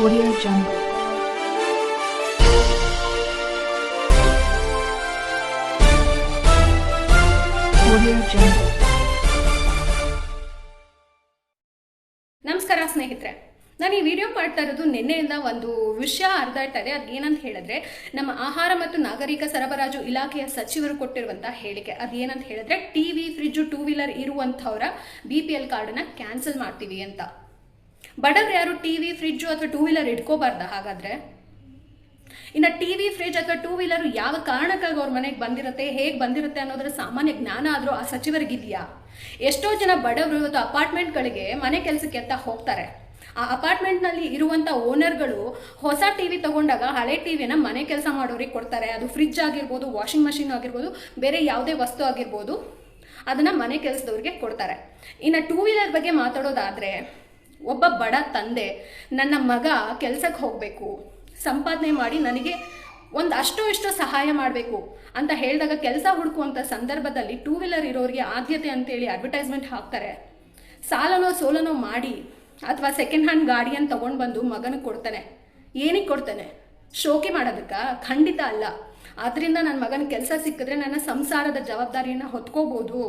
Audio Jungle. Audio Jungle. ನಮಸ್ಕಾರ ಸ್ನೇಹಿತರೆ, ನಾನು ಈ ವಿಡಿಯೋ ಮಾಡ್ತಾ ಇರೋದು ನಿನ್ನೆಯಿಂದ ಒಂದು ವಿಷಯ ಅರ್ಥ ಆಗ್ತಾ ಇದೆ. ಅದೇನಂತ ಹೇಳಿದ್ರೆ, ನಮ್ಮ ಆಹಾರ ಮತ್ತು ನಾಗರಿಕ ಸರಬರಾಜು ಇಲಾಖೆಯ ಸಚಿವರು ಕೊಟ್ಟಿರುವಂತಹ ಹೇಳಿಕೆ. ಅದೇನಂತ ಹೇಳಿದ್ರೆ, ಟಿವಿ, ಫ್ರಿಡ್ಜು, ಟೂ ವೀಲರ್ ಇರುವಂಥವರ BPL ಕಾರ್ಡನ್ನ ಕ್ಯಾನ್ಸಲ್ ಮಾಡ್ತೀವಿ ಅಂತ. ಬಡವ್ರು ಯಾರು ಟಿವಿ, ಫ್ರಿಡ್ಜು ಅಥವಾ ಟೂ ವೀಲರ್ ಇಟ್ಕೋಬಾರ್ದ? ಹಾಗಾದ್ರೆ ಇನ್ನು ಟಿವಿ, ಫ್ರಿಡ್ಜ್ ಅಥವಾ ಟೂ ವೀಲರ್ ಯಾವ ಕಾರಣಕ್ಕಾಗಿ ಅವ್ರ ಮನೆಗೆ ಬಂದಿರುತ್ತೆ, ಹೇಗೆ ಬಂದಿರುತ್ತೆ ಅನ್ನೋದ್ರ ಸಾಮಾನ್ಯ ಜ್ಞಾನ ಆದರೂ ಆ ಸಚಿವರಿಗಿದೆಯಾ? ಎಷ್ಟೋ ಜನ ಬಡವರು ಇವತ್ತು ಅಪಾರ್ಟ್ಮೆಂಟ್ಗಳಿಗೆ ಮನೆ ಕೆಲಸಕ್ಕೆ ಅಂತ ಹೋಗ್ತಾರೆ. ಆ ಅಪಾರ್ಟ್ಮೆಂಟ್ನಲ್ಲಿ ಇರುವಂಥ ಓನರ್ಗಳು ಹೊಸ ಟಿವಿ ತಗೊಂಡಾಗ ಹಳೆ ಟಿವಿನ ಮನೆ ಕೆಲಸ ಮಾಡೋರಿಗೆ ಕೊಡ್ತಾರೆ. ಅದು ಫ್ರಿಡ್ಜ್ ಆಗಿರ್ಬೋದು, ವಾಷಿಂಗ್ ಮಷಿನ್ ಆಗಿರ್ಬೋದು, ಬೇರೆ ಯಾವುದೇ ವಸ್ತು ಆಗಿರ್ಬೋದು, ಅದನ್ನು ಮನೆ ಕೆಲಸದವ್ರಿಗೆ ಕೊಡ್ತಾರೆ. ಇನ್ನು ಟೂ ವೀಲರ್ ಬಗ್ಗೆ ಮಾತಾಡೋದಾದರೆ, ಒಬ್ಬ ಬಡ ತಂದೆ ನನ್ನ ಮಗ ಕೆಲಸಕ್ಕೆ ಹೋಗಬೇಕು, ಸಂಪಾದನೆ ಮಾಡಿ ನನಗೆ ಒಂದು ಅಷ್ಟೋ ಇಷ್ಟೋ ಸಹಾಯ ಮಾಡಬೇಕು ಅಂತ ಹೇಳಿದಾಗ ಕೆಲಸ ಹುಡುಕುವಂಥ ಸಂದರ್ಭದಲ್ಲಿ ಟೂ ವೀಲರ್ ಇರೋರಿಗೆ ಆದ್ಯತೆ ಅಂತೇಳಿ ಅಡ್ವರ್ಟೈಸ್ಮೆಂಟ್ ಹಾಕ್ತಾರೆ. ಸಾಲನೋ ಸೋಲನೋ ಮಾಡಿ ಅಥವಾ ಸೆಕೆಂಡ್ ಹ್ಯಾಂಡ್ ಗಾಡಿಯನ್ನು ತೊಗೊಂಡು ಬಂದು ಮಗನಿಗೆ ಕೊಡ್ತಾನೆ. ಏನಕ್ಕೆ ಕೊಡ್ತಾನೆ? ಶೋಕಿ ಮಾಡೋದಕ್ಕೆ? ಖಂಡಿತ ಅಲ್ಲ. ಆದ್ದರಿಂದ ನನ್ನ ಮಗನ ಕೆಲಸ ಸಿಕ್ಕಿದ್ರೆ ನನ್ನ ಸಂಸಾರದ ಜವಾಬ್ದಾರಿಯನ್ನು ಹೊತ್ಕೋಬೋದು,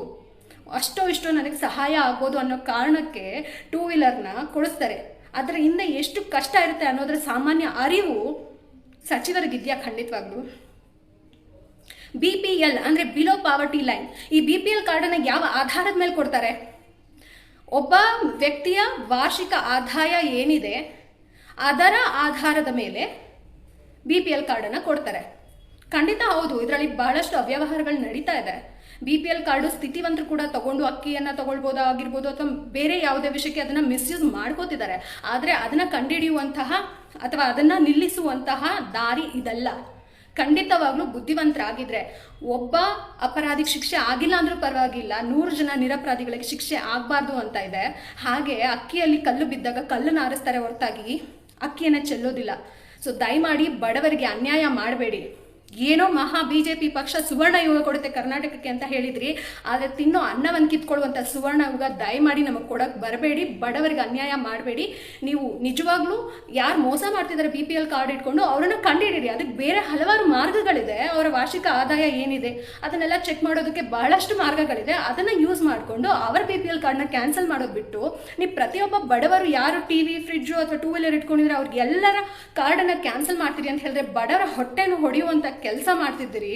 ಅಷ್ಟೋ ಇಷ್ಟೋ ನನಗೆ ಸಹಾಯ ಆಗ್ಬೋದು ಅನ್ನೋ ಕಾರಣಕ್ಕೆ ಟೂ ವೀಲರ್ನ ಕೊಡಿಸ್ತಾರೆ. ಅದರ ಹಿಂದೆ ಎಷ್ಟು ಕಷ್ಟ ಇರುತ್ತೆ ಅನ್ನೋದ್ರ ಸಾಮಾನ್ಯ ಅರಿವು ಸಚಿವರಿಗಿದೆಯಾ? ಖಂಡಿತವಾಗ್ಲೂ. BPL ಅಂದರೆ ಬಿಲೋ ಪಾವರ್ಟಿ ಲೈನ್. ಈ BPL ಕಾರ್ಡನ್ನು ಯಾವ ಆಧಾರದ ಮೇಲೆ ಕೊಡ್ತಾರೆ? ಒಬ್ಬ ವ್ಯಕ್ತಿಯ ವಾರ್ಷಿಕ ಆದಾಯ ಏನಿದೆ ಅದರ ಆಧಾರದ ಮೇಲೆ BPL ಕಾರ್ಡನ್ನು ಕೊಡ್ತಾರೆ. ಖಂಡಿತ ಹೌದು, ಇದರಲ್ಲಿ ಬಹಳಷ್ಟು ಅವ್ಯವಹಾರಗಳು ನಡೀತಾ ಇದೆ. BPL ಕಾರ್ಡು ಸ್ಥಿತಿವಂತರು ಕೂಡ ತಗೊಂಡು ಅಕ್ಕಿಯನ್ನು ತಗೊಳ್ಬೋದು ಆಗಿರ್ಬೋದು, ಅಥವಾ ಬೇರೆ ಯಾವುದೇ ವಿಷಯಕ್ಕೆ ಅದನ್ನು ಮಿಸ್ಯೂಸ್ ಮಾಡ್ಕೋತಿದ್ದಾರೆ. ಆದರೆ ಅದನ್ನು ಕಂಡುಹಿಡಿಯುವಂತಹ ಅಥವಾ ಅದನ್ನು ನಿಲ್ಲಿಸುವಂತಹ ದಾರಿ ಇದಲ್ಲ. ಖಂಡಿತವಾಗ್ಲೂ ಬುದ್ಧಿವಂತರಾಗಿದ್ರೆ ಒಬ್ಬ ಅಪರಾಧಿಗೆ ಶಿಕ್ಷೆ ಆಗಿಲ್ಲ ಅಂದ್ರೂ ಪರವಾಗಿಲ್ಲ, 100 ಜನ ನಿರಪರಾಧಿಗಳಿಗೆ ಶಿಕ್ಷೆ ಆಗಬಾರ್ದು ಅಂತ ಇದೆ. ಹಾಗೆ ಅಕ್ಕಿಯಲ್ಲಿ ಕಲ್ಲು ಬಿದ್ದಾಗ ಕಲ್ಲನ್ನು ಆರಿಸ್ತಾರೆ ಹೊರತಾಗಿ ಅಕ್ಕಿಯನ್ನು ಚೆಲ್ಲೋದಿಲ್ಲ. ಸೊ ದಯಮಾಡಿ ಬಡವರಿಗೆ ಅನ್ಯಾಯ ಮಾಡಬೇಡಿ. ಏನೋ ಮಹಾ BJP ಪಕ್ಷ ಸುವರ್ಣ ಯುಗ ಕೊಡುತ್ತೆ ಕರ್ನಾಟಕಕ್ಕೆ ಅಂತ ಹೇಳಿದ್ರಿ, ಆದರೆ ತಿನ್ನೋ ಅನ್ನವನ್ನು ಕಿತ್ಕೊಳ್ಳುವಂಥ ಸುವರ್ಣ ಯುಗ ದಯಮಾಡಿ ನಮಗೆ ಕೊಡೋಕ್ಕೆ ಬರಬೇಡಿ. ಬಡವರಿಗೆ ಅನ್ಯಾಯ ಮಾಡಬೇಡಿ. ನೀವು ನಿಜವಾಗ್ಲೂ ಯಾರು ಮೋಸ ಮಾಡ್ತಿದ್ದಾರೆ BPL ಕಾರ್ಡ್ ಇಟ್ಕೊಂಡು ಅವರನ್ನು ಕಂಡುಹಿಡಿಯಿರಿ. ಅದಕ್ಕೆ ಬೇರೆ ಹಲವಾರು ಮಾರ್ಗಗಳಿದೆ. ಅವರ ವಾರ್ಷಿಕ ಆದಾಯ ಏನಿದೆ ಅದನ್ನೆಲ್ಲ ಚೆಕ್ ಮಾಡೋದಕ್ಕೆ ಬಹಳಷ್ಟು ಮಾರ್ಗಗಳಿದೆ. ಅದನ್ನು ಯೂಸ್ ಮಾಡಿಕೊಂಡು ಅವರ BPL ಕಾರ್ಡ್ನ ಕ್ಯಾನ್ಸಲ್ ಮಾಡೋದು ಬಿಟ್ಟು, ನೀವು ಪ್ರತಿಯೊಬ್ಬ ಬಡವರು ಯಾರು ಟಿವಿ, ಫ್ರಿಡ್ಜು ಅಥವಾ ಟೂ ವೀಲರ್ ಇಟ್ಕೊಂಡಿದ್ರೆ ಅವ್ರಿಗೆಲ್ಲರ ಕಾರ್ಡನ್ನು ಕ್ಯಾನ್ಸಲ್ ಮಾಡ್ತೀರಿ ಅಂತ ಹೇಳಿದ್ರೆ ಬಡವರ ಹೊಟ್ಟೆನ ಹೊಡೆಯುವಂಥ ಕೆಲಸ ಮಾಡ್ತಿದ್ದೀರಿ.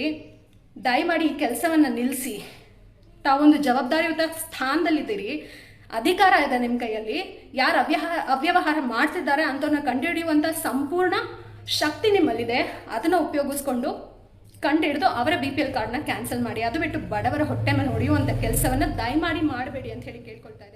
ದಯಮಾಡಿ ಈ ಕೆಲಸವನ್ನು ನಿಲ್ಲಿಸಿ. ತಾವೊಂದು ಜವಾಬ್ದಾರಿಯುತ ಸ್ಥಾನದಲ್ಲಿದ್ದೀರಿ, ಅಧಿಕಾರ ಇದೆ ನಿಮ್ಮ ಕೈಯಲ್ಲಿ. ಯಾರು ಅವ್ಯವಹಾರ ಮಾಡ್ತಿದ್ದಾರೆ ಅಂಥವ್ರನ್ನ ಕಂಡುಹಿಡಿಯುವಂಥ ಸಂಪೂರ್ಣ ಶಕ್ತಿ ನಿಮ್ಮಲ್ಲಿದೆ. ಅದನ್ನು ಉಪಯೋಗಿಸ್ಕೊಂಡು ಕಂಡುಹಿಡಿದು ಅವರ BPL ಕಾರ್ಡ್ನ ಕ್ಯಾನ್ಸಲ್ ಮಾಡಿ. ಅದು ಬಿಟ್ಟು ಬಡವರ ಹೊಟ್ಟೆ ಮೇಲೆ ಹೊಡೆಯುವಂಥ ಕೆಲಸವನ್ನು ದಯಮಾಡಿ ಮಾಡಬೇಡಿ ಅಂತ ಹೇಳಿ ಕೇಳ್ಕೊಳ್ತಾ ಇದ್ದೀನಿ.